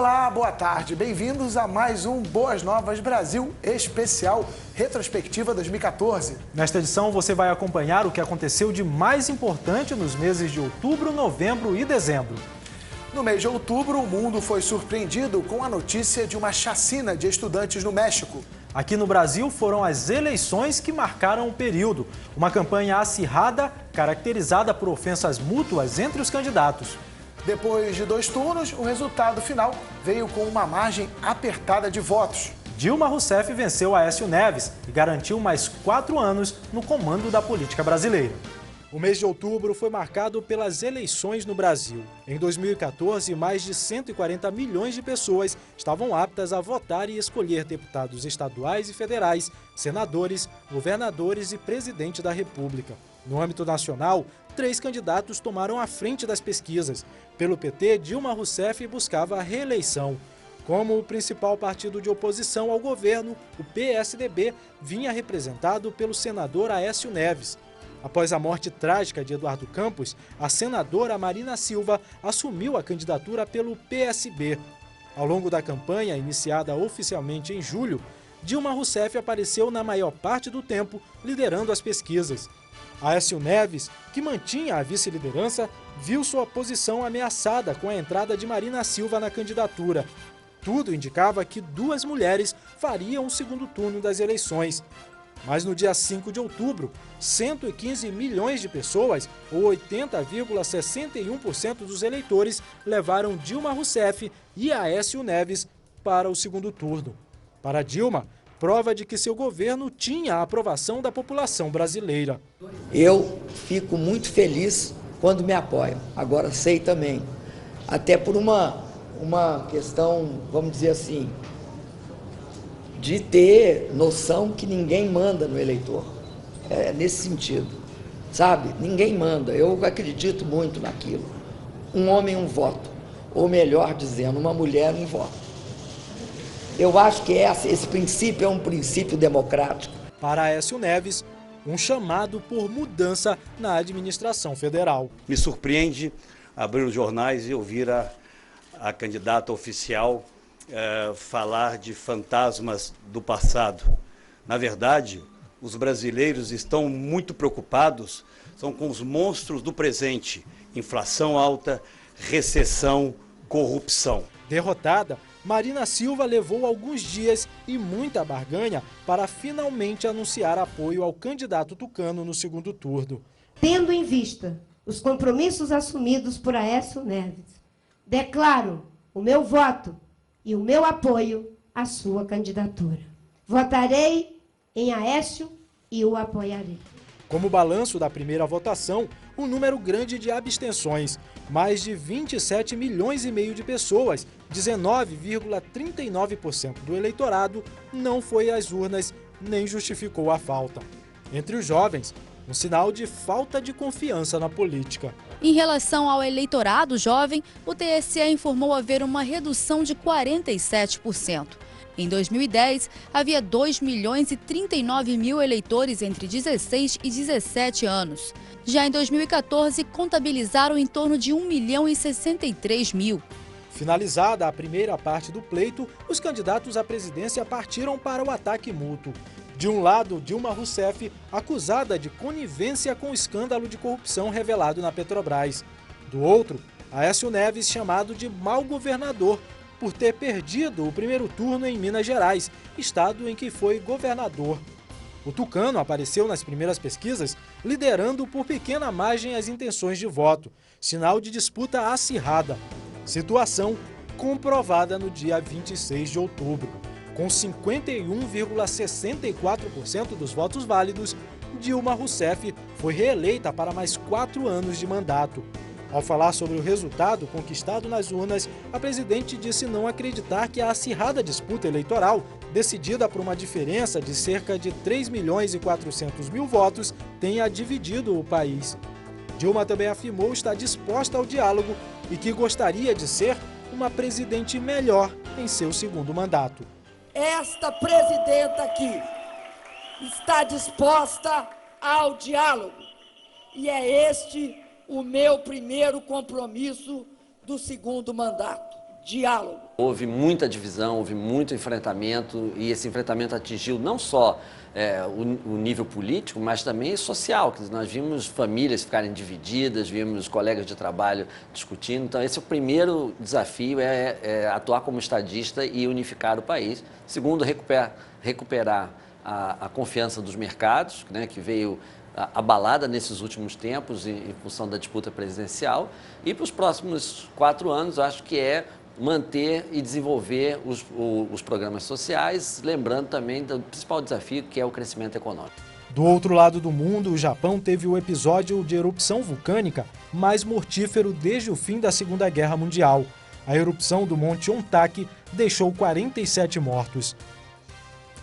Olá, boa tarde. Bem-vindos a mais um Boas Novas Brasil especial Retrospectiva 2014. Nesta edição você vai acompanhar o que aconteceu de mais importante nos meses de outubro, novembro e dezembro. No mês de outubro, o mundo foi surpreendido com a notícia de uma chacina de estudantes no México. Aqui no Brasil foram as eleições que marcaram o período. Uma campanha acirrada, caracterizada por ofensas mútuas entre os candidatos. Depois de 2 turnos, o resultado final veio com uma margem apertada de votos. Dilma Rousseff venceu Aécio Neves e garantiu mais 4 anos no comando da política brasileira. O mês de outubro foi marcado pelas eleições no Brasil. Em 2014, mais de 140 milhões de pessoas estavam aptas a votar e escolher deputados estaduais e federais, senadores, governadores e presidente da República. No âmbito nacional, 3 candidatos tomaram a frente das pesquisas. Pelo PT, Dilma Rousseff buscava a reeleição. Como o principal partido de oposição ao governo, o PSDB vinha representado pelo senador Aécio Neves. Após a morte trágica de Eduardo Campos, a senadora Marina Silva assumiu a candidatura pelo PSB. Ao longo da campanha, iniciada oficialmente em julho, Dilma Rousseff apareceu na maior parte do tempo liderando as pesquisas. Aécio Neves, que mantinha a vice-liderança, viu sua posição ameaçada com a entrada de Marina Silva na candidatura. Tudo indicava que 2 mulheres fariam o segundo turno das eleições. Mas no dia 5 de outubro, 115 milhões de pessoas, ou 80,61% dos eleitores, levaram Dilma Rousseff e Aécio Neves para o segundo turno. Para Dilma, prova de que seu governo tinha a aprovação da população brasileira. Eu fico muito feliz quando me apoiam. Agora sei também, até por uma questão, vamos dizer assim, de ter noção que ninguém manda no eleitor. É nesse sentido, sabe? Ninguém manda. Eu acredito muito naquilo. Um homem, um voto. Ou melhor dizendo, uma mulher, um voto. Eu acho que esse princípio é um princípio democrático. Para Aécio Neves, um chamado por mudança na administração federal. Me surpreende abrir os jornais e ouvir a candidata oficial falar de fantasmas do passado. Na verdade, os brasileiros estão muito preocupados com os monstros do presente: inflação alta, recessão, corrupção. Derrotada, Marina Silva levou alguns dias e muita barganha para finalmente anunciar apoio ao candidato tucano no segundo turno. Tendo em vista os compromissos assumidos por Aécio Neves, declaro o meu voto e o meu apoio à sua candidatura. Votarei em Aécio e o apoiarei. Como balanço da primeira votação, um número grande de abstenções. Mais de 27 milhões e meio de pessoas, 19,39% do eleitorado, não foi às urnas nem justificou a falta. Entre os jovens, um sinal de falta de confiança na política. Em relação ao eleitorado jovem, o TSE informou haver uma redução de 47%. Em 2010, havia 2 milhões e 39 mil eleitores entre 16 e 17 anos. Já em 2014, contabilizaram em torno de 1 milhão e 63 mil. Finalizada a primeira parte do pleito, os candidatos à presidência partiram para o ataque mútuo. De um lado, Dilma Rousseff, acusada de conivência com o escândalo de corrupção revelado na Petrobras. Do outro, Aécio Neves, chamado de mau governador, por ter perdido o primeiro turno em Minas Gerais, estado em que foi governador. O tucano apareceu nas primeiras pesquisas, liderando por pequena margem as intenções de voto, sinal de disputa acirrada. Situação comprovada no dia 26 de outubro. Com 51,64% dos votos válidos, Dilma Rousseff foi reeleita para mais 4 anos de mandato. Ao falar sobre o resultado conquistado nas urnas, a presidente disse não acreditar que a acirrada disputa eleitoral, decidida por uma diferença de cerca de 3 milhões e 400 mil votos, tenha dividido o país. Dilma também afirmou estar disposta ao diálogo e que gostaria de ser uma presidente melhor em seu segundo mandato. Esta presidenta aqui está disposta ao diálogo e é este o meu primeiro compromisso do segundo mandato. diálogo. Houve muita divisão, houve muito enfrentamento, e esse enfrentamento atingiu não só o nível político, mas também social. Nós vimos famílias ficarem divididas, vimos colegas de trabalho discutindo. Então, esse é o primeiro desafio, é atuar como estadista e unificar o país. Segundo, recuperar a confiança dos mercados, né, que veio abalada nesses últimos tempos em função da disputa presidencial. E para os próximos 4 anos, acho que é manter e desenvolver os programas sociais, lembrando também do principal desafio, que é o crescimento econômico. Do outro lado do mundo, o Japão teve o episódio de erupção vulcânica mais mortífero desde o fim da Segunda Guerra Mundial. A erupção do Monte Ontake deixou 47 mortos.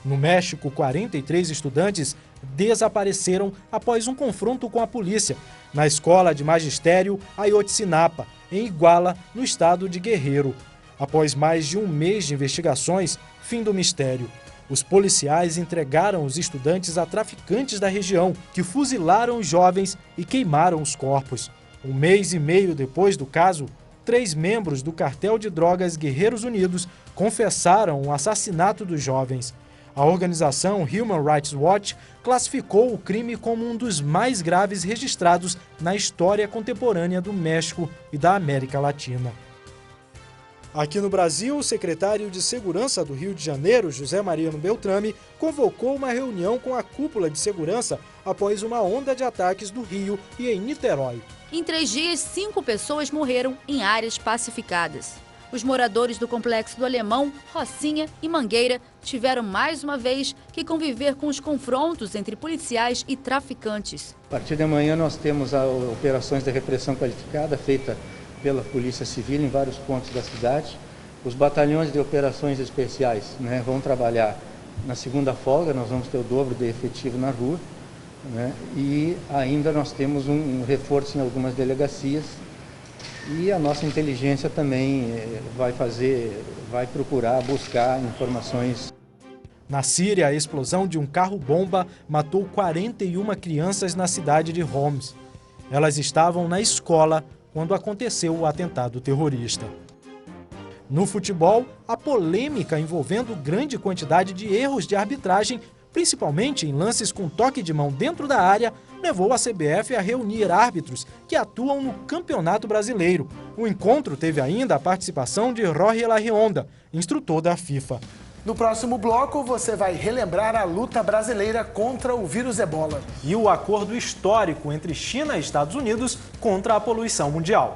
No México, 43 estudantes desapareceram após um confronto com a polícia na Escola de Magistério Ayotzinapa, em Iguala, no estado de Guerreiro. Após mais de um mês de investigações, fim do mistério. Os policiais entregaram os estudantes a traficantes da região, que fuzilaram os jovens e queimaram os corpos. 1 mês e meio depois do caso, 3 membros do cartel de drogas Guerreiros Unidos confessaram o assassinato dos jovens. A organização Human Rights Watch classificou o crime como um dos mais graves registrados na história contemporânea do México e da América Latina. Aqui no Brasil, o secretário de Segurança do Rio de Janeiro, José Mariano Beltrame, convocou uma reunião com a cúpula de segurança após uma onda de ataques no Rio e em Niterói. Em 3 dias, 5 pessoas morreram em áreas pacificadas. Os moradores do Complexo do Alemão, Rocinha e Mangueira tiveram mais uma vez que conviver com os confrontos entre policiais e traficantes. A partir de amanhã nós temos operações de repressão qualificada feita pela Polícia Civil em vários pontos da cidade. Os batalhões de operações especiais, né, vão trabalhar na segunda folga, nós vamos ter o dobro de efetivo na rua, né, e ainda nós temos um reforço em algumas delegacias. E a nossa inteligência também vai procurar buscar informações. Na Síria, a explosão de um carro-bomba matou 41 crianças na cidade de Homs. Elas estavam na escola quando aconteceu o atentado terrorista. No futebol, a polêmica envolvendo grande quantidade de erros de arbitragem, principalmente em lances com toque de mão dentro da área, levou a CBF a reunir árbitros que atuam no Campeonato Brasileiro. O encontro teve ainda a participação de Jorge Larrionda, instrutor da FIFA. No próximo bloco, você vai relembrar a luta brasileira contra o vírus Ebola. E o acordo histórico entre China e Estados Unidos contra a poluição mundial.